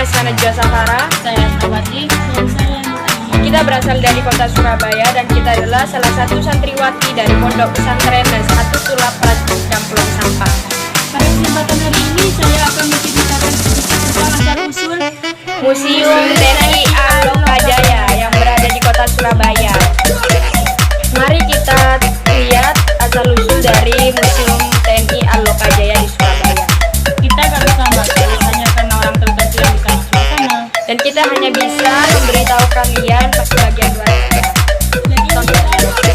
saya Najwa Safara. Saya Nawati. Dan saya Nurani. Kita berasal dari kota Surabaya dan kita adalah salah satu santriwati dari Pondok Pesantren dan satu Sulap Prajurit Campuran Sampah. Pada kesempatan hari ini saya akan menceritakan sedikit tentang asal-usul Museum TNI Al-Lokajaya yang berada di kota Surabaya. Mari kita lihat asal-usul dari Museum TNI Al-Lokajaya di Surabaya. Kita akan bersama hanya karena orang tertentu yang bisa masuk ke sana. Dan kita hanya bisa memberitahu kalian pas bagian luar saja. Jadi asal-usulnya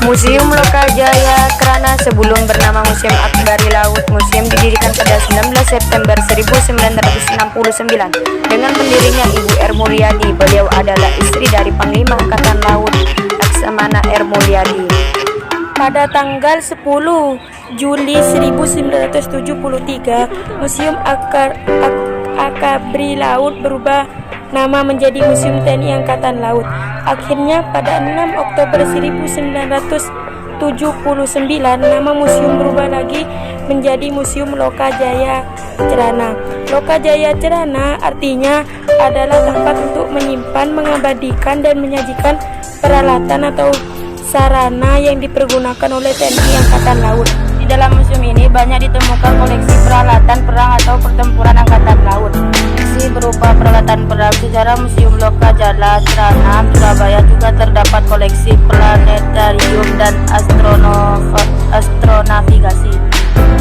Museum Lokajaya Kerana sebelum bernama Museum Akbari Laut. Museum didirikan pada 19 September 1969 dengan pendirinya Ibu R. Mulyadi. Beliau adalah istri dari Panglima Angkatan Laut Laksamana R. Mulyadi. Pada tanggal 10 Juli 1973, Museum Akabri Laut berubah nama menjadi Museum TNI Angkatan Laut. Akhirnya pada 6 Oktober 1979, nama museum berubah lagi menjadi Museum Lokajaya Cerana. Lokajaya Cerana artinya adalah tempat untuk menyimpan, mengabadikan, dan menyajikan peralatan atau sarana yang dipergunakan oleh TNI Angkatan Laut. Di dalam museum ini banyak ditemukan koleksi peralatan perang atau pertempuran Angkatan Laut. Koleksi berupa peralatan perang. Secara Museum Lokajaya Cerana Surabaya juga terdapat koleksi planetarium dan astronavigasi.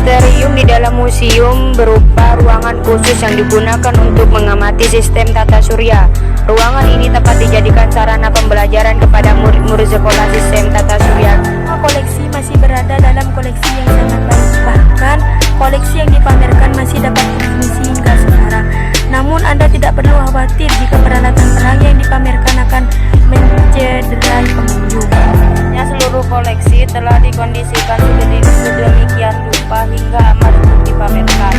Planetarium di dalam museum berupa ruangan khusus yang digunakan untuk mengamati sistem tata surya. Ruangan ini tepat dijadikan sarana pembelajaran kepada murid-murid sekolah sistem tata surya. Koleksi masih berada dalam koleksi yang sangat baik. Bahkan koleksi yang dipamerkan masih dapat berfungsi hingga sekarang. Namun Anda tidak perlu khawatir jika peralatan perang yang dipamerkan akan mencederai pengunjung. Seluruh koleksi telah dikondisikan sedemikian rupa hingga aman untuk dipamerkan.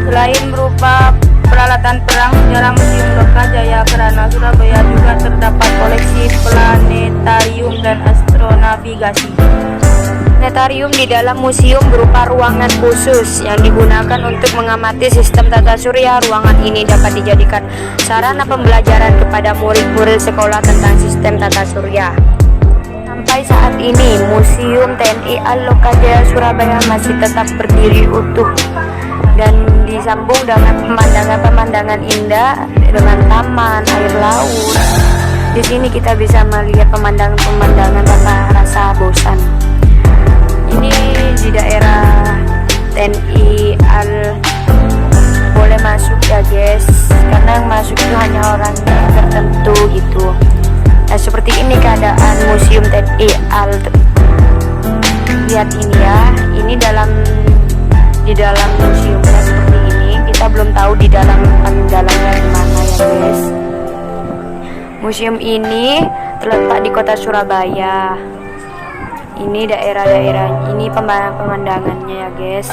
Selain berupa peralatan perang, dalam Museum Lokajaya Kerana Surabaya juga terdapat koleksi planetarium dan astronavigasi. Planetarium di dalam museum berupa ruangan khusus yang digunakan untuk mengamati sistem tata surya. Ruangan ini dapat dijadikan sarana pembelajaran kepada murid-murid sekolah tentang sistem tata surya. Sampai saat ini, Museum TNI Al-Lokajaya Surabaya masih tetap berdiri utuh dan disambung dengan pemandangan-pemandangan indah dengan taman, air laut. Di sini kita bisa melihat pemandangan-pemandangan tanpa rasa bosan. Ini di daerah TNI Al boleh masuk ya guys, karena yang masuk itu hanya orang tertentu gitu. Nah, seperti ini keadaan Museum TNI Al. Lihat ini ya, ini di dalam museumnya seperti ini. Kita belum tahu di dalamnya gimana ya guys. Museum ini terletak di kota Surabaya. Ini daerah-daerah, ini pemandangannya ya guys.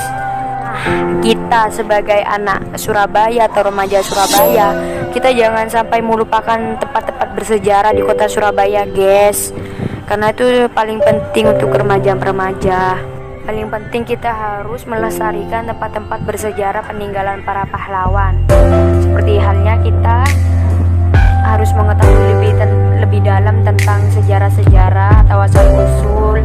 Kita sebagai anak Surabaya atau remaja Surabaya, kita jangan sampai melupakan tempat-tempat bersejarah di kota Surabaya guys, karena itu paling penting untuk remaja-remaja. Paling penting kita harus melestarikan tempat-tempat bersejarah peninggalan para pahlawan. Seperti halnya kita harus mengetahui lebih dalam tentang sejarah-sejarah atau asal-usul